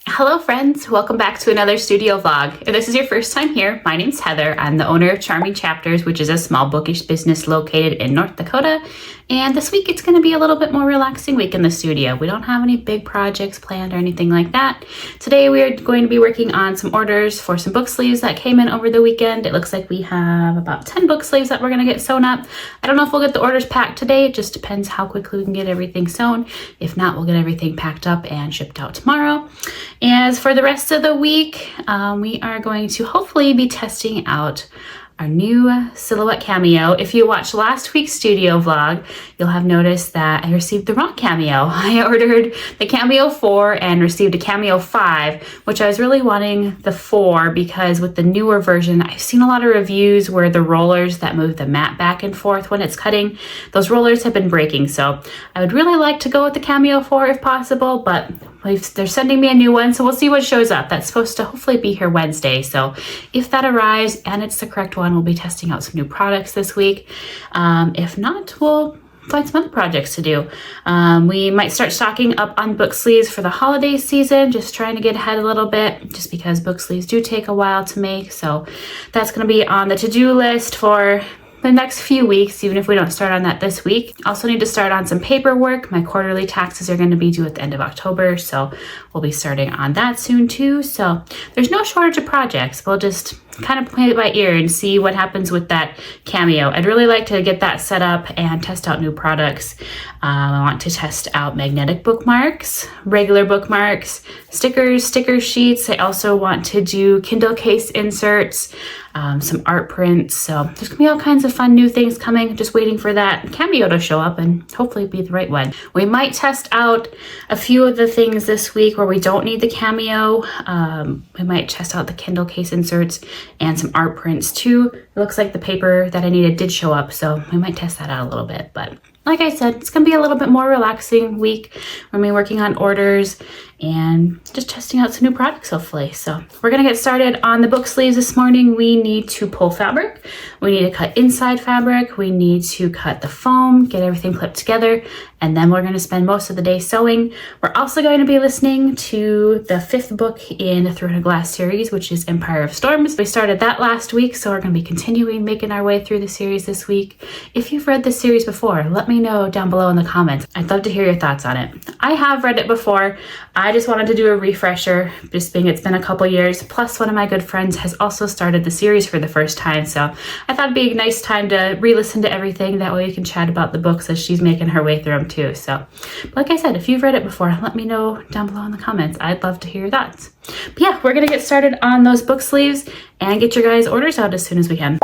Hello friends, welcome back to another studio vlog. If this is your first time here, my name's Heather. I'm the owner of Charming Chapters, which is a small bookish business located in North Dakota. And this week it's going to be a little bit more relaxing week in the studio. We don't have any big projects planned or anything like that. Today we are going to be working on some orders for some book sleeves that came in over the weekend. It looks like we have about 10 book sleeves that we're going to get sewn up. I don't know if we'll get the orders packed today. It just depends how quickly we can get everything sewn. If not, we'll get everything packed up and shipped out tomorrow. As for the rest of the week, we are going to hopefully be testing out our new silhouette cameo. If you watched last week's studio vlog, you'll have noticed that I received the wrong cameo. I ordered the cameo 4 and received a cameo 5, which I was really wanting the 4 because with the newer version, I've seen a lot of reviews where the rollers that move the mat back and forth when it's cutting, those rollers have been breaking. So I would really like to go with the cameo 4 if possible, but they're sending me a new one, so we'll see what shows up. That's supposed to hopefully be here Wednesday. So if that arrives and it's the correct one, we'll be testing out some new products this week. If not, we'll find some other projects to do. We might start stocking up on book sleeves for the holiday season, just trying to get ahead a little bit, just because book sleeves do take a while to make. So that's going to be on the to-do list for the next few weeks, even if we don't start on that this week. Also need to start on some paperwork. My quarterly taxes are going to be due at the end of October, so we'll be starting on that soon too. So there's no shortage of projects. We'll just kind of play it by ear and see what happens with that cameo. I'd really like to get that set up and test out new products. I want to test out magnetic bookmarks, regular bookmarks, stickers, sticker sheets. I also want to do Kindle case inserts, some art prints. So there's gonna be all kinds of fun new things coming. Just waiting for that cameo to show up and hopefully be the right one. We might test out a few of the things this week where we don't need the cameo. We might test out the Kindle case inserts and some art prints too. It looks like the paper that I needed did show up, so we might test that out a little bit. But like I said, it's gonna be a little bit more relaxing week. We're gonna be working on orders and just testing out some new products hopefully. So we're gonna get started on the book sleeves this morning. We need to pull fabric. We need to cut inside fabric. We need to cut the foam, get everything clipped together, and then we're gonna spend most of the day sewing. We're also going to be listening to the 5th book in the Through in a Glass series, which is Empire of Storms. We started that last week, so we're gonna be continuing making our way through the series this week. If you've read this series before, let me know down below in the comments. I'd love to hear your thoughts on it. I have read it before. I just wanted to do a refresher, just being it's been a couple years. Plus, one of my good friends has also started the series for the first time, so I thought it'd be a nice time to re-listen to everything. That way we can chat about the books as she's making her way through them too. So, like I said, if you've read it before, let me know down below in the comments. I'd love to hear your thoughts. But yeah, we're gonna get started on those book sleeves and get your guys' orders out as soon as we can.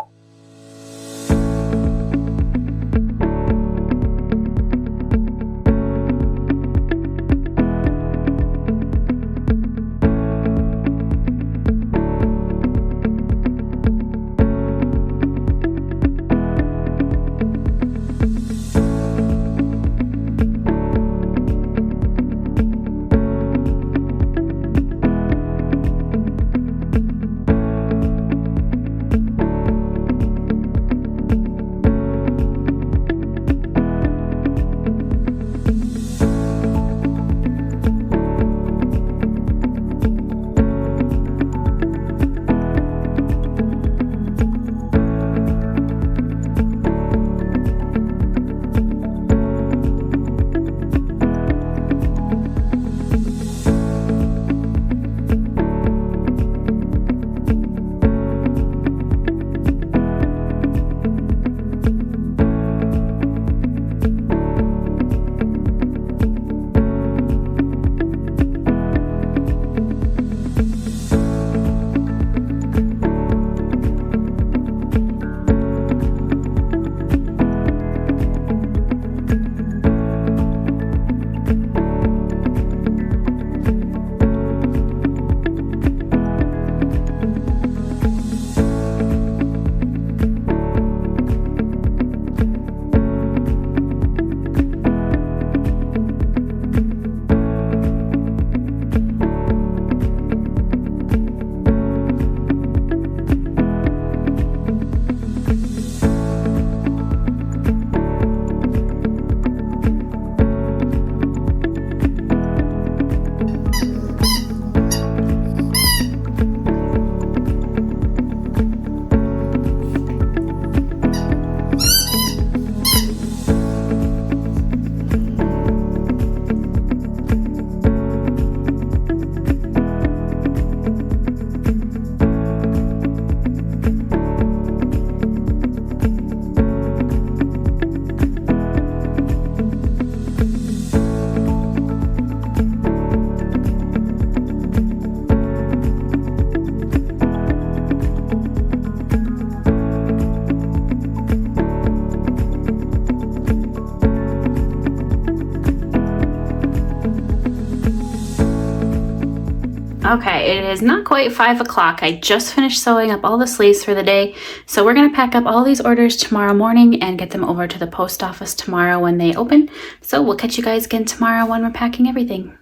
Okay, it is not quite 5 o'clock. I just finished sewing up all the sleeves for the day. So we're gonna pack up all these orders tomorrow morning and get them over to the post office tomorrow when they open. So we'll catch you guys again tomorrow when we're packing everything.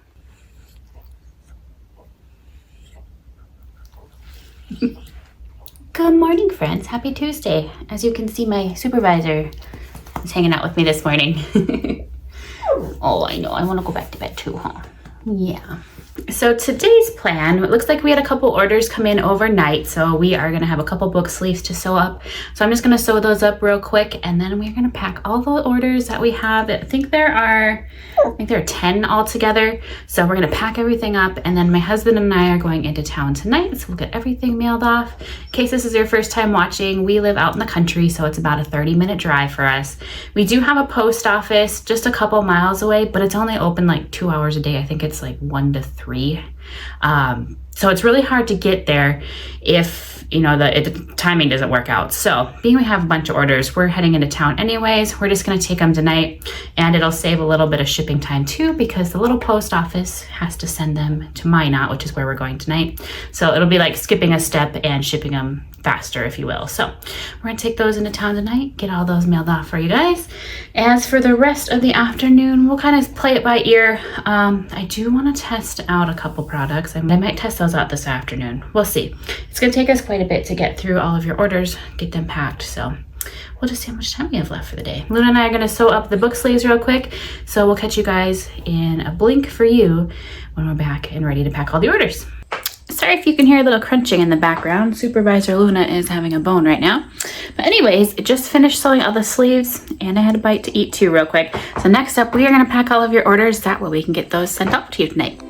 Good morning, friends. Happy Tuesday. As you can see, my supervisor is hanging out with me this morning. Oh, I know. I want to go back to bed too, huh? Yeah. So today's plan, it looks like we had a couple orders come in overnight, so we are going to have a couple book sleeves to sew up. So I'm just going to sew those up real quick, and then we're going to pack all the orders that we have. I think there are 10 altogether. So we're going to pack everything up, and then my husband and I are going into town tonight, so we'll get everything mailed off. In case this is your first time watching, we live out in the country, so it's about a 30-minute drive for us. We do have a post office just a couple miles away, but it's only open like 2 hours a day. I think it's like 1 to 3. So it's really hard to get there if, you know, the timing doesn't work out. So being we have a bunch of orders, we're heading into town anyways. We're just going to take them tonight, and it'll save a little bit of shipping time too, because the little post office has to send them to Minot, which is where we're going tonight. So it'll be like skipping a step and shipping them faster, if you will. So we're going to take those into town tonight, get all those mailed off for you guys. As for the rest of the afternoon, we'll kind of play it by ear. I do want to test out a couple products. I might test those out this afternoon. We'll see. It's going to take us quite a bit to get through all of your orders, get them packed. So we'll just see how much time we have left for the day. Luna and I are going to sew up the book sleeves real quick. So we'll catch you guys in a blink for you when we're back and ready to pack all the orders. Sorry if you can hear a little crunching in the background. Supervisor Luna is having a bone right now. But anyways, just finished sewing all the sleeves, and I had a bite to eat too real quick. So next up, we are going to pack all of your orders. That way we can get those sent out to you tonight.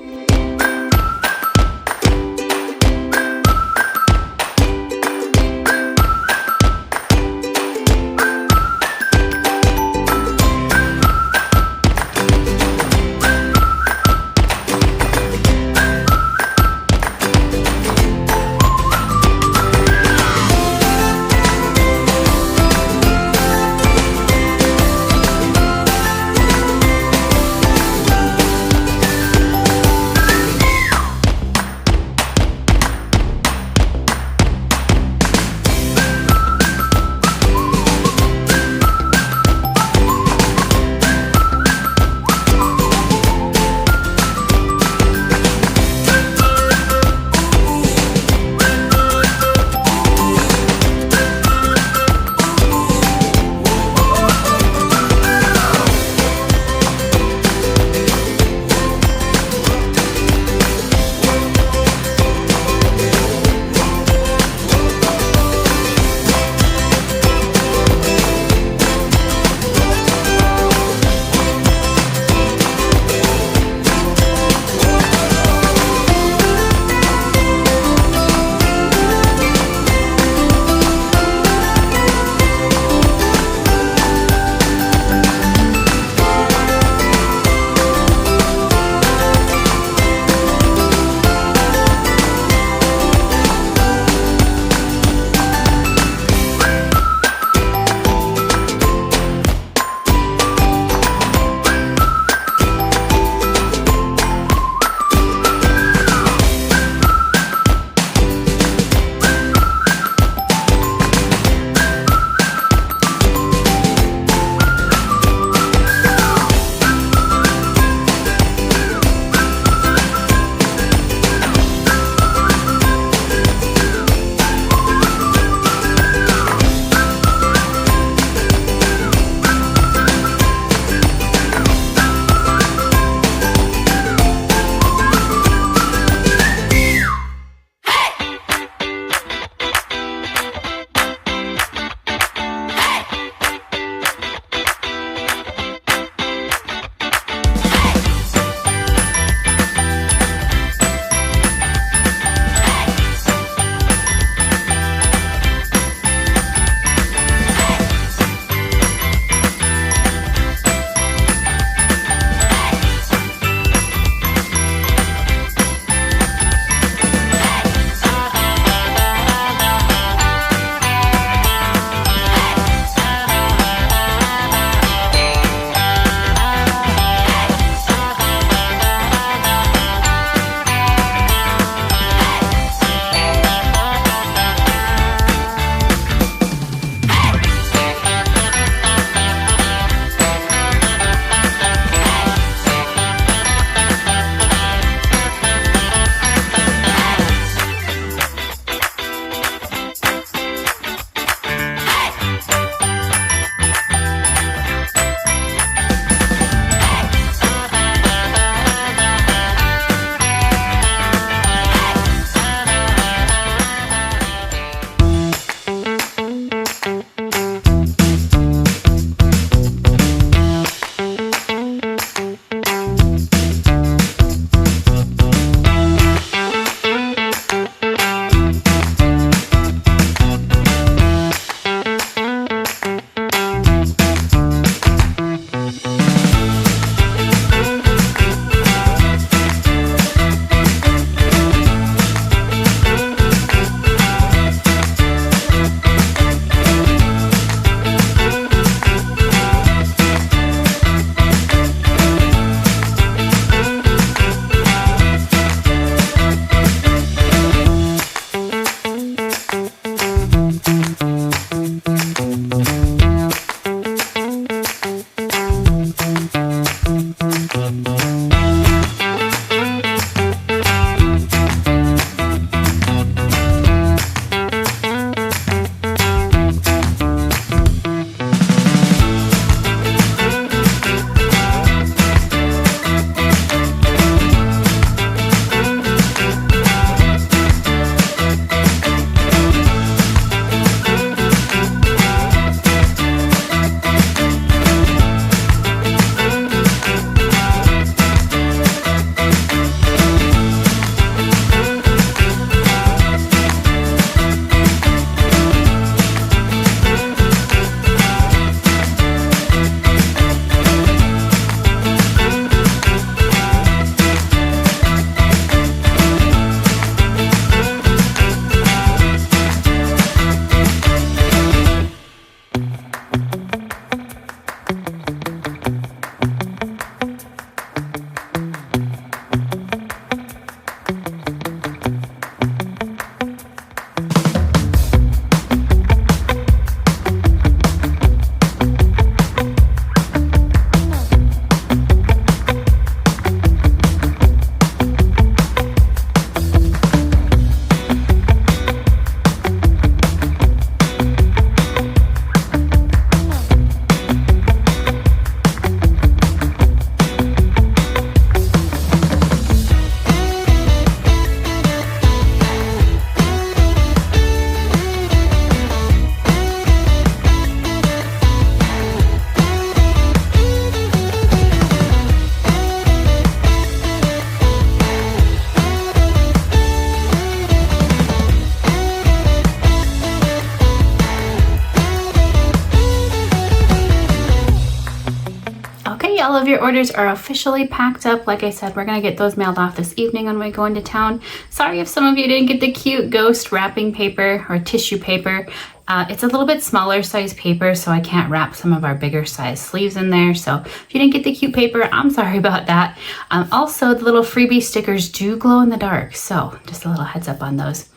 all of your orders are officially packed up. Like I said, we're gonna get those mailed off this evening when we go into town. Sorry if some of you didn't get the cute ghost wrapping paper or tissue paper. It's a little bit smaller size paper, so I can't wrap some of our bigger size sleeves in there. So if you didn't get the cute paper, I'm sorry about that. Also, the little freebie stickers do glow in the dark, so just a little heads up on those.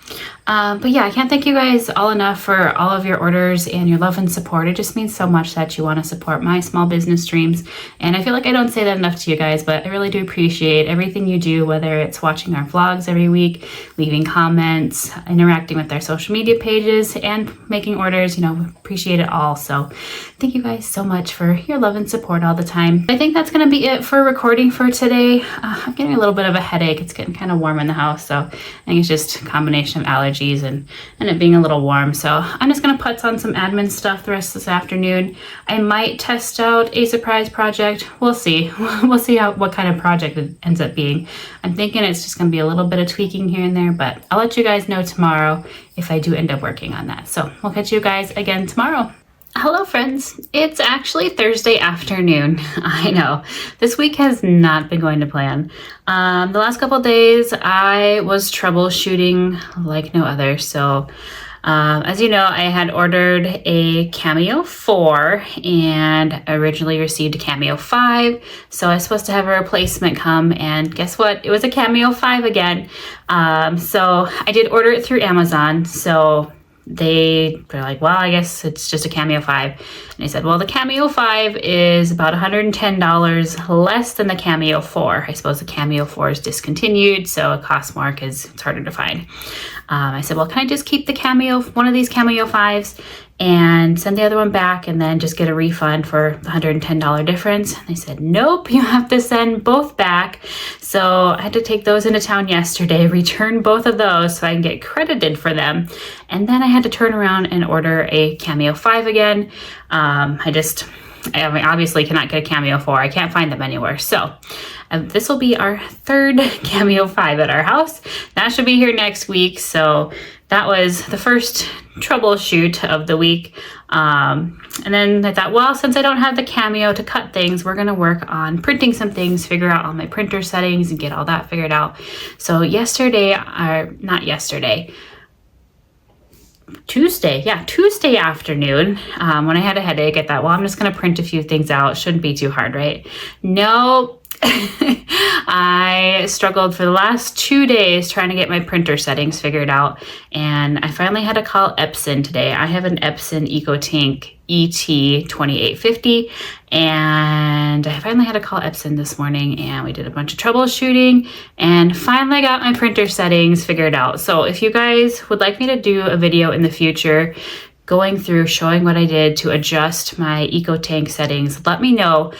But yeah, I can't thank you guys all enough for all of your orders and your love and support. It just means so much that you want to support my small business dreams. And I feel like I don't say that enough to you guys, but I really do appreciate everything you do, whether it's watching our vlogs every week, leaving comments, interacting with our social media pages, and making orders. You know, appreciate it all. So thank you guys so much for your love and support all the time. I think that's going to be it for recording for today. I'm getting a little bit of a headache. It's getting kind of warm in the house, so I think it's just a combination of allergies and it being a little warm. So I'm just going to putz on some admin stuff the rest of this afternoon. I might test out a surprise project. We'll see. We'll see what kind of project it ends up being. I'm thinking it's just going to be a little bit of tweaking here and there, but I'll let you guys know tomorrow if I do end up working on that. So we'll catch you guys again tomorrow. Hello friends, it's actually Thursday afternoon. I know, this week has not been going to plan. The last couple of days I was troubleshooting like no other. So as you know, I had ordered a Cameo 4 and originally received a Cameo 5. So I was supposed to have a replacement come, and guess what? It was a Cameo 5 again. So I did order it through Amazon. So they're like, well, I guess it's just a Cameo 5. And I said, well, the Cameo 5 is about $110 less than the Cameo 4. I suppose the Cameo 4 is discontinued, so it costs more because it's harder to find. I said, well, can I just keep the one of these Cameo 5s and send the other one back and then just get a refund for the $110 difference? And they said, nope, you have to send both back. So I had to take those into town yesterday, return both of those so I can get credited for them. And then I had to turn around and order a Cameo 5 again. I obviously cannot get a Cameo 4. I can't find them anywhere. So this will be our third Cameo 5 at our house. That should be here next week. So that was the first troubleshoot of the week. And then I thought, well, since I don't have the Cameo to cut things, we're going to work on printing some things, figure out all my printer settings and get all that figured out. So Tuesday afternoon, when I had a headache, I thought, well, I'm just going to print a few things out. Shouldn't be too hard, right? No. I struggled for the last 2 days trying to get my printer settings figured out, and I finally had to call Epson today. I have an Epson EcoTank ET-2850, and I finally had to call Epson this morning, and we did a bunch of troubleshooting and finally got my printer settings figured out. So if you guys would like me to do a video in the future going through showing what I did to adjust my EcoTank settings, let me know.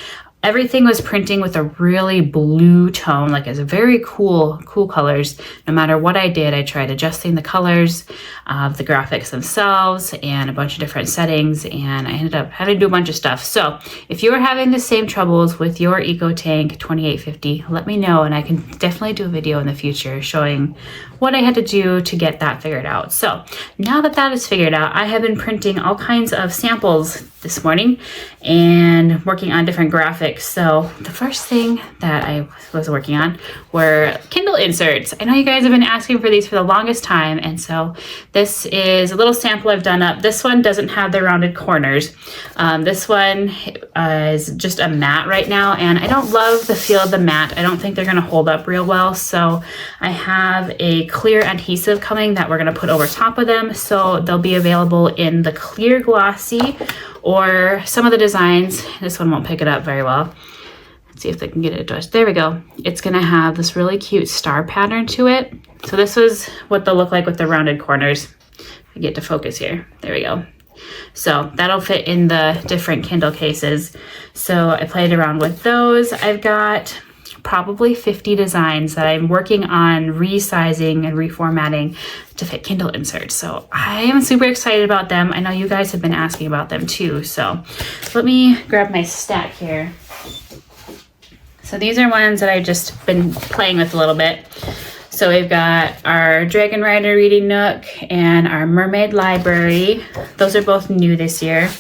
Everything was printing with a really blue tone, like it's a very cool colors. No matter what I did, I tried adjusting the colors of the graphics themselves and a bunch of different settings, and I ended up having to do a bunch of stuff. So if you are having the same troubles with your EcoTank 2850, let me know, and I can definitely do a video in the future showing what I had to do to get that figured out. So now that that is figured out, I have been printing all kinds of samples this morning and working on different graphics. So the first thing that I was working on were Kindle inserts. I know you guys have been asking for these for the longest time, and so this is a little sample I've done up. This one doesn't have the rounded corners. This one is just a matte right now, and I don't love the feel of the matte. I don't think they're gonna hold up real well, so I have a clear adhesive coming that we're gonna put over top of them, so they'll be available in the clear glossy or some of the designs. This one won't pick it up very well. Let's see if they can get it adjusted. There we go. It's gonna have this really cute star pattern to it. So this was what they'll look like with the rounded corners. If I get to focus here, there we go. So that'll fit in the different Kindle cases. So I played around with those. I've got probably 50 designs that I'm working on resizing and reformatting to fit Kindle inserts. So I am super excited about them. I know you guys have been asking about them too. So let me grab my stack here. So these are ones that I've just been playing with a little bit. So we've got our Dragon Rider Reading Nook and our Mermaid Library. Those are both new this year.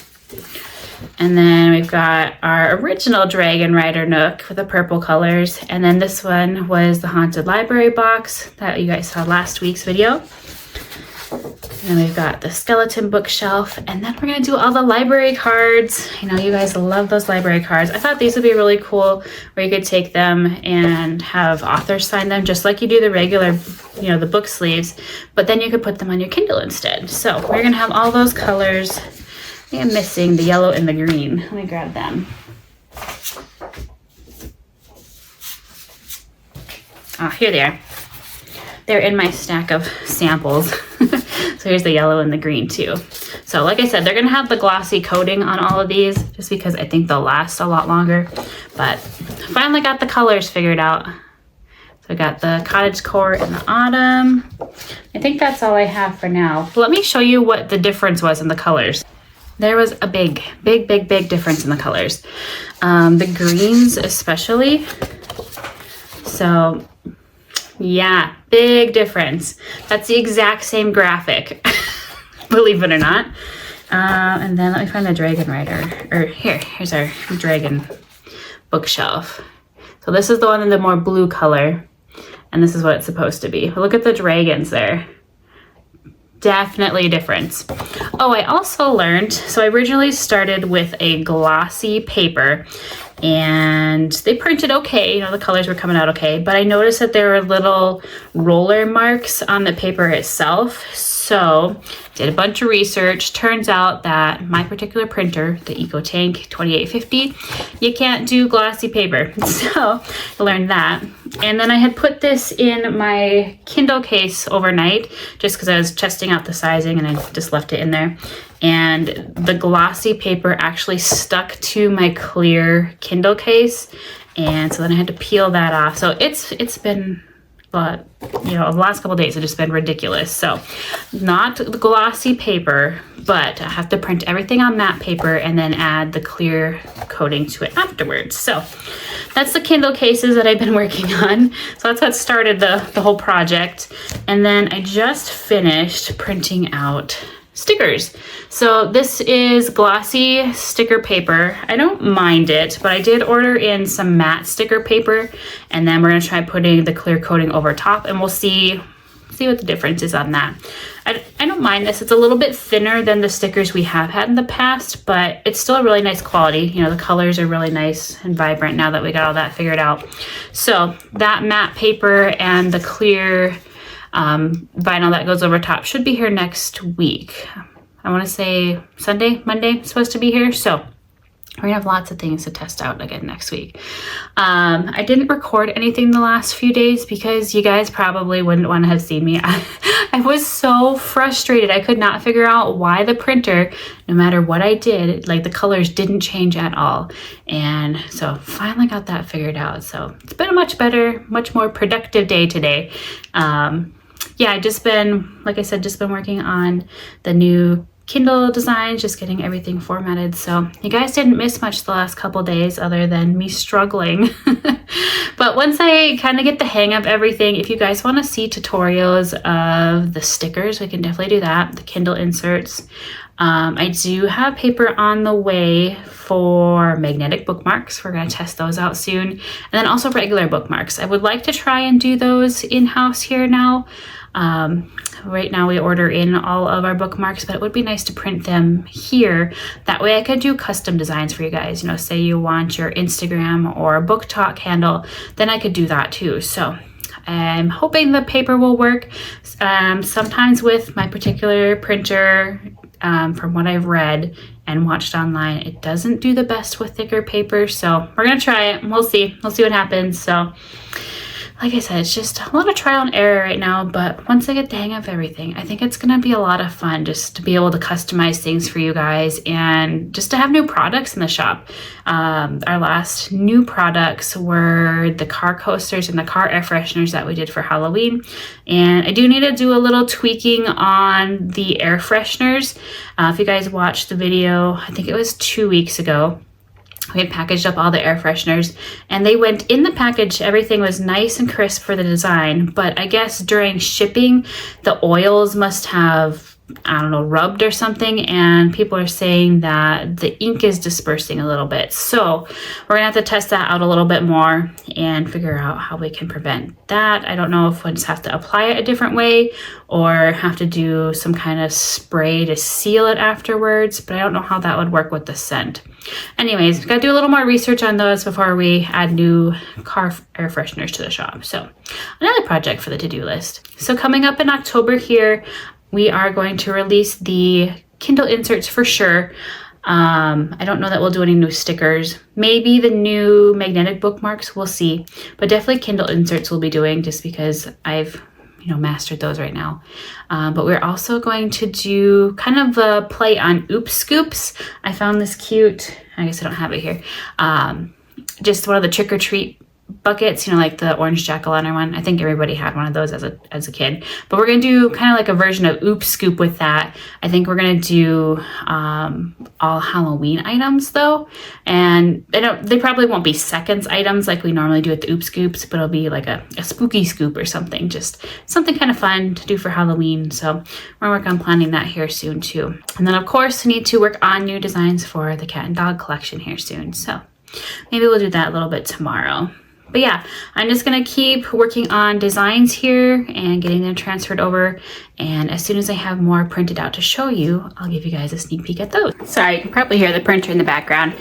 And then we've got our original Dragon Rider Nook with the purple colors. And then this one was the Haunted Library box that you guys saw last week's video. And then we've got the skeleton bookshelf, and then we're gonna do all the library cards. I know you guys love those library cards. I thought these would be really cool where you could take them and have authors sign them just like you do the regular, you know, the book sleeves, but then you could put them on your Kindle instead. So we're gonna have all those colors. I think I'm missing the yellow and the green. Let me grab them. Ah, here they are. They're in my stack of samples. So here's the yellow and the green too. So like I said, they're gonna have the glossy coating on all of these just because I think they'll last a lot longer. But finally got the colors figured out. So I got the cottage core in the autumn. I think that's all I have for now. But let me show you what the difference was in the colors. There was a big difference in the colors. The greens especially. So yeah, big difference. That's the exact same graphic, believe it or not. And then let me find the Dragon Rider. Or here's our dragon bookshelf. So this is the one in the more blue color, and this is what it's supposed to be. But look at the dragons there. Definitely a difference. Oh, I also learned, so I originally started with a glossy paper, and they printed okay, you know, the colors were coming out okay, but I noticed that there were little roller marks on the paper itself. So did a bunch of research. Turns out that my particular printer, the EcoTank ET-2850, you can't do glossy paper. So I learned that. And then I had put this in my Kindle case overnight just because I was testing out the sizing, and I just left it in there. And the glossy paper actually stuck to my clear Kindle case, and so then I had to peel that off. So it's been, but you know, the last couple of days have just been ridiculous. So not the glossy paper, but I have to print everything on matte paper and then add the clear coating to it afterwards. So that's the Kindle cases that I've been working on. So that's what started the whole project. And then I just finished printing out stickers. So this is glossy sticker paper. I don't mind it, but I did order in some matte sticker paper, and then we're gonna try putting the clear coating over top, and we'll see what the difference is on that. I don't mind this. It's a little bit thinner than the stickers we have had in the past, but it's still a really nice quality. You know, the colors are really nice and vibrant now that we got all that figured out. So that matte paper and the clear vinyl that goes over top should be here next week. I want to say Sunday, Monday, it's supposed to be here. So we're gonna have lots of things to test out again next week. I didn't record anything the last few days because you guys probably wouldn't want to have seen me. I was so frustrated. I could not figure out why the printer, no matter what I did, like the colors didn't change at all. And so finally got that figured out. So it's been a much better, much more productive day today. Yeah, I just been, like I said, just been working on the new Kindle designs, just getting everything formatted. So you guys didn't miss much the last couple days other than me struggling. But once I kind of get the hang of everything, if you guys want to see tutorials of the stickers, we can definitely do that. The Kindle inserts. I do have paper on the way for magnetic bookmarks. We're going to test those out soon. And then also regular bookmarks. I would like to try and do those in-house here now. Right now we order in all of our bookmarks, but it would be nice to print them here. That way I could do custom designs for you guys. You know, say you want your Instagram or book talk handle, then I could do that too. So I'm hoping the paper will work. Sometimes with my particular printer, from what I've read and watched online, it doesn't do the best with thicker paper. So we're gonna try it and we'll see what happens. So like I said, it's just a lot of trial and error right now, but once I get the hang of everything, I think it's gonna be a lot of fun just to be able to customize things for you guys and just to have new products in the shop. Our last new products were the car coasters and the car air fresheners that we did for Halloween. And I do need to do a little tweaking on the air fresheners. If you guys watched the video, I think it was 2 weeks ago, we had packaged up all the air fresheners and they went in the package. Everything was nice and crisp for the design, but I guess during shipping, the oils must have I don't know, rubbed or something, and people are saying that the ink is dispersing a little bit. So we're gonna have to test that out a little bit more and figure out how we can prevent that. I don't know if we just have to apply it a different way or have to do some kind of spray to seal it afterwards, but I don't know how that would work with the scent. Anyways, gotta do a little more research on those before we add new car air fresheners to the shop. So another project for the to-do list. So coming up in October here, we are going to release the Kindle inserts for sure. I don't know that we'll do any new stickers. Maybe the new magnetic bookmarks, we'll see. But definitely Kindle inserts we'll be doing just because I've mastered those right now. But we're also going to do kind of a play on Oops Scoops. I found this cute, I guess I don't have it here. Just one of the trick or treat buckets, like the orange jack-o'-lantern one. I think everybody had one of those as a kid. But we're gonna do kind of like a version of Oops Scoop with that. I think we're gonna do all Halloween items though, and they probably won't be seconds items like we normally do with the Oops Scoops, but it'll be like a spooky scoop or something, just something kind of fun to do for Halloween. So we're gonna work on planning that here soon too. And then of course we need to work on new designs for the cat and dog collection here soon. So maybe we'll do that a little bit tomorrow. But yeah, I'm just gonna keep working on designs here and getting them transferred over. And as soon as I have more printed out to show you, I'll give you guys a sneak peek at those. Sorry, you can probably hear the printer in the background.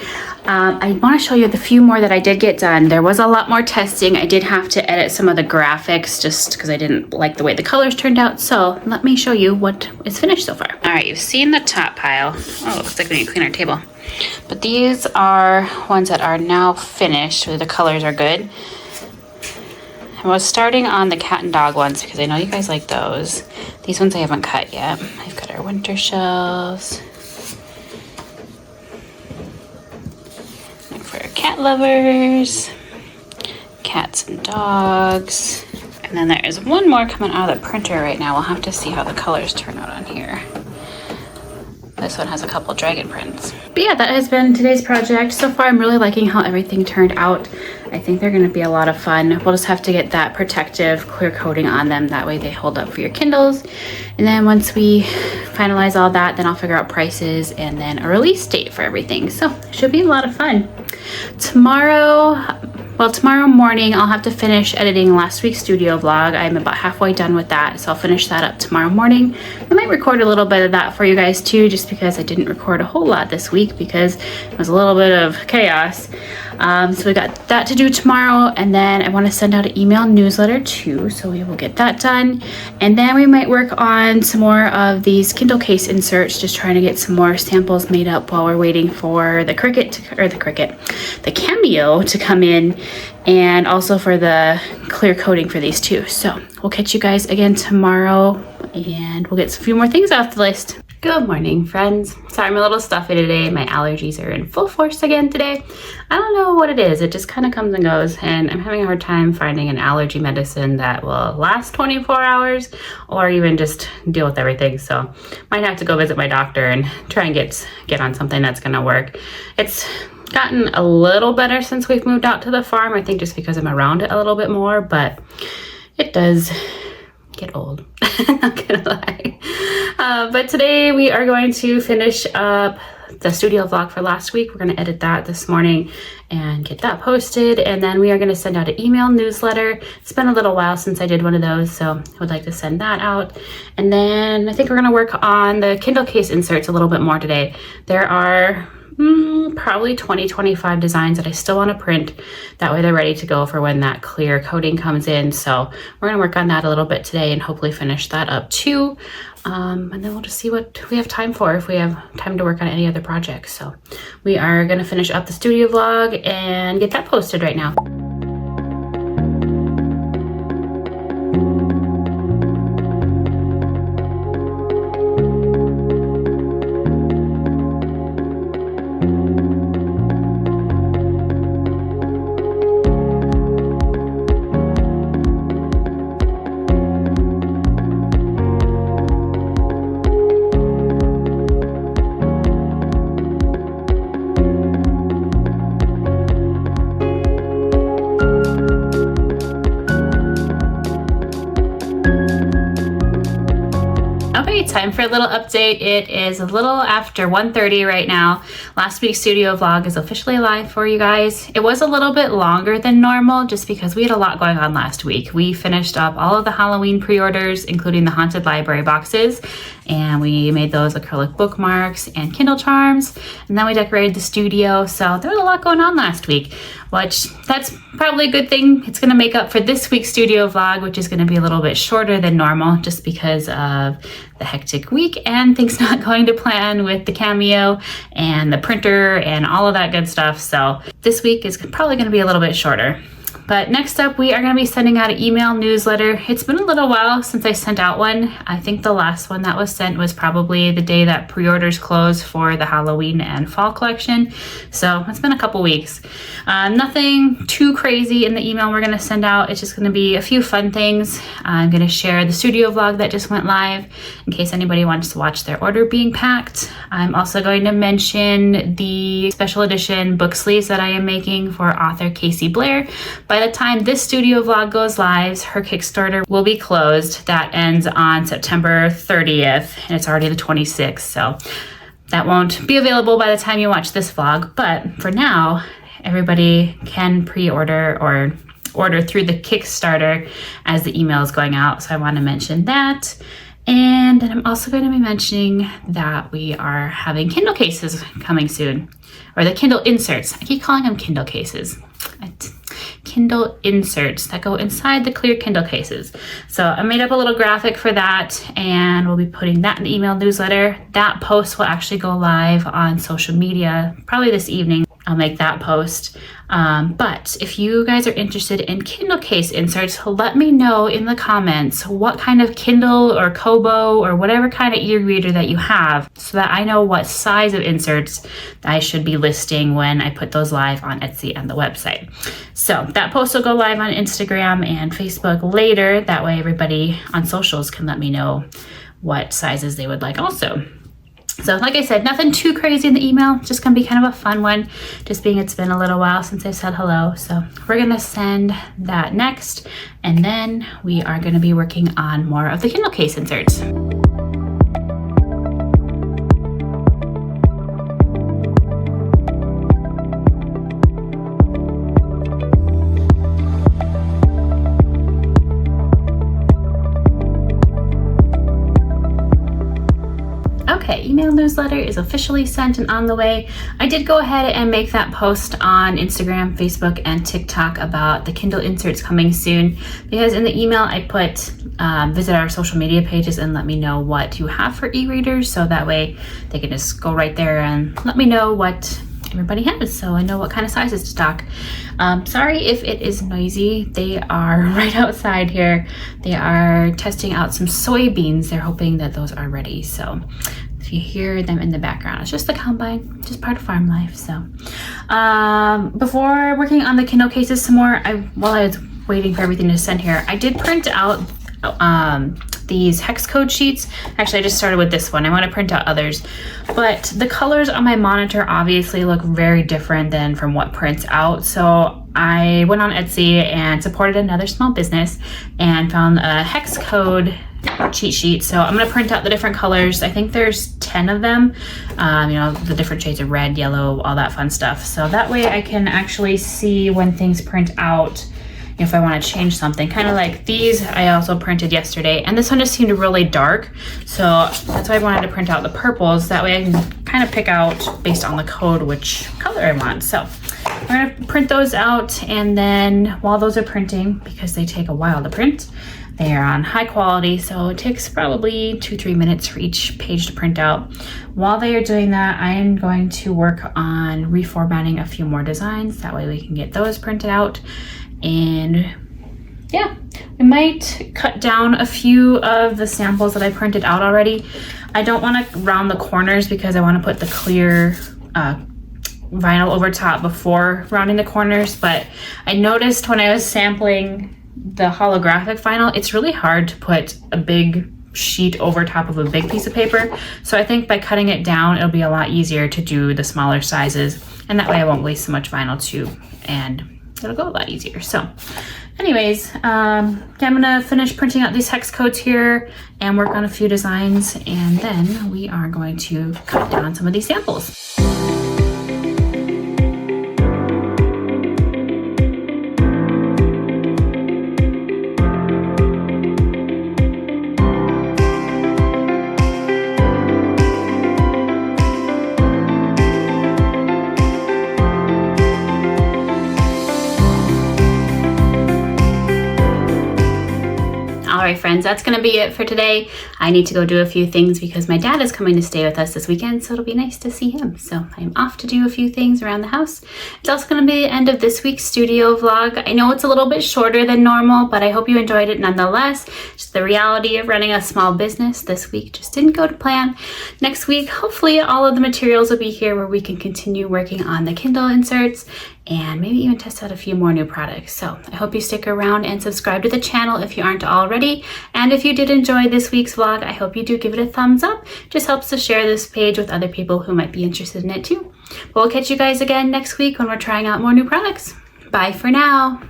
I wanna show you the few more that I did get done. There was a lot more testing. I did have to edit some of the graphics just because I didn't like the way the colors turned out. So let me show you what is finished so far. All right, you've seen the top pile. Oh, it looks like we need to clean our table. But these are ones that are now finished, so the colors are good. I was starting on the cat and dog ones because I know you guys like those. These ones I haven't cut yet. I've got our winter shelves. And for our cat lovers, cats and dogs. And then there is one more coming out of the printer right now. We'll have to see how the colors turn out on here. This one has a couple dragon prints. But yeah, that has been today's project. So far, I'm really liking how everything turned out. I think they're gonna be a lot of fun. We'll just have to get that protective clear coating on them. That way they hold up for your Kindles. And then once we finalize all that, then I'll figure out prices and then a release date for everything. So it should be a lot of fun. Tomorrow morning, I'll have to finish editing last week's studio vlog. I'm about halfway done with that, so I'll finish that up tomorrow morning. I might record a little bit of that for you guys too, just because I didn't record a whole lot this week because it was a little bit of chaos. So we got that to do tomorrow, and then I want to send out an email newsletter too, so we will get that done. And then we might work on some more of these Kindle case inserts, just trying to get some more samples made up while we're waiting for the the Cameo to come in, and also for the clear coating for these too. So we'll catch you guys again tomorrow, and we'll get a few more things off the list. Good morning, friends. Sorry, I'm a little stuffy today. My allergies are in full force again today. I don't know what it is. It just kind of comes and goes, and I'm having a hard time finding an allergy medicine that will last 24 hours or even just deal with everything. So might have to go visit my doctor and try and get on something that's gonna work. It's gotten a little better since we've moved out to the farm. I think just because I'm around it a little bit more, but it does get old. Not gonna lie. But today we are going to finish up the studio vlog for last week. We're going to edit that this morning and get that posted, and then we are going to send out an email newsletter. It's been a little while since I did one of those, so I would like to send that out. And then I think we're going to work on the Kindle case inserts a little bit more today. There are probably 20-25 designs that I still want to print. That way they're ready to go for when that clear coating comes in. So we're going to work on that a little bit today and hopefully finish that up too. And then we'll just see what we have time for, if we have time to work on any other projects. So we are going to finish up the studio vlog and get that posted right now. time for a little update. It is a little after 1:30 right now. Last week's studio vlog is officially live for you guys. It was a little bit longer than normal just because we had a lot going on last week. We finished up all of the Halloween pre-orders, including the Haunted Library boxes, and we made those acrylic bookmarks and Kindle charms, and then we decorated the studio. So there was a lot going on last week, which that's probably a good thing. It's going to make up for this week's studio vlog, which is going to be a little bit shorter than normal just because of the hectic week and things not going to plan with the Cameo and the printer and all of that good stuff. So this week is probably going to be a little bit shorter. But next up, we are going to be sending out an email newsletter. It's been a little while since I sent out one. I think the last one that was sent was probably the day that pre-orders closed for the Halloween and fall collection. So it's been a couple weeks. Nothing too crazy in the email we're going to send out. It's just going to be a few fun things. I'm going to share the studio vlog that just went live in case anybody wants to watch their order being packed. I'm also going to mention the special edition book sleeves that I am making for author Casey Blair. By the time this studio vlog goes live, her Kickstarter will be closed. That ends on September 30th, and it's already the 26th, so that won't be available by the time you watch this vlog. But for now, everybody can pre-order or order through the Kickstarter as the email is going out, so I want to mention that. And then I'm also going to be mentioning that we are having Kindle cases coming soon, or the Kindle inserts. I keep calling them Kindle cases. Kindle inserts that go inside the clear Kindle cases. So I made up a little graphic for that, and we'll be putting that in the email newsletter. That post will actually go live on social media probably this evening. I'll make that post. But if you guys are interested in Kindle case inserts, let me know in the comments what kind of Kindle or Kobo or whatever kind of e-reader that you have, so that I know what size of inserts I should be listing when I put those live on Etsy and the website. So that post will go live on Instagram and Facebook later. That way everybody on socials can let me know what sizes they would like also. So like I said, nothing too crazy in the email, just gonna be kind of a fun one, just being it's been a little while since I said hello. So we're gonna send that next, and then we are gonna be working on more of the Kindle case inserts. Okay, email newsletter is officially sent and on the way. I did go ahead and make that post on Instagram, Facebook, and TikTok about the Kindle inserts coming soon, because in the email I put visit our social media pages and let me know what you have for e-readers, so that way they can just go right there and let me know what everybody has, so I know what kind of sizes to stock. Sorry if it is noisy. They are right outside here. They are testing out some soybeans. They're hoping that those are ready, so if you hear them in the background, it's just the combine, just part of farm life. So before working on the Kindle cases some more, while I was waiting for everything to send here, I did print out these hex code sheets. Actually, I just started with this one. I want to print out others, but the colors on my monitor obviously look very different than from what prints out. So I went on Etsy and supported another small business and found a hex code cheat sheet. So I'm going to print out the different colors. I think there's 10 of them, you know, the different shades of red, yellow, all that fun stuff. So that way I can actually see when things print out if I want to change something. Kind of like these I also printed yesterday, and this one just seemed really dark, so that's why I wanted to print out the purples. That way I can kind of pick out based on the code which color I want. So we're going to print those out, and then while those are printing, because they take a while to print, they are on high quality, so it takes probably 2-3 minutes for each page to print out. While they are doing that, I am going to work on reformatting a few more designs. That way we can get those printed out. And yeah, I might cut down a few of the samples that I printed out already. I don't want to round the corners because I want to put the clear vinyl over top before rounding the corners, but I noticed when I was sampling the holographic vinyl, it's really hard to put a big sheet over top of a big piece of paper. So I think by cutting it down, it'll be a lot easier to do the smaller sizes, and that way I won't waste so much vinyl too, and it'll go a lot easier. So anyways, I'm gonna finish printing out these hex codes here and work on a few designs, and then we are going to cut down some of these samples. All right, friends, that's going to be it for today. I need to go do a few things because my dad is coming to stay with us this weekend, so it'll be nice to see him. So I'm off to do a few things around the house. It's also going to be the end of this week's studio vlog. I know it's a little bit shorter than normal, but I hope you enjoyed it nonetheless. Just the reality of running a small business this week just didn't go to plan. Next week, hopefully all of the materials will be here where we can continue working on the Kindle inserts and maybe even test out a few more new products. So I hope you stick around and subscribe to the channel if you aren't already. And if you did enjoy this week's vlog, I hope you do give it a thumbs up. It just helps to share this page with other people who might be interested in it too. But we'll catch you guys again next week when we're trying out more new products. Bye for now.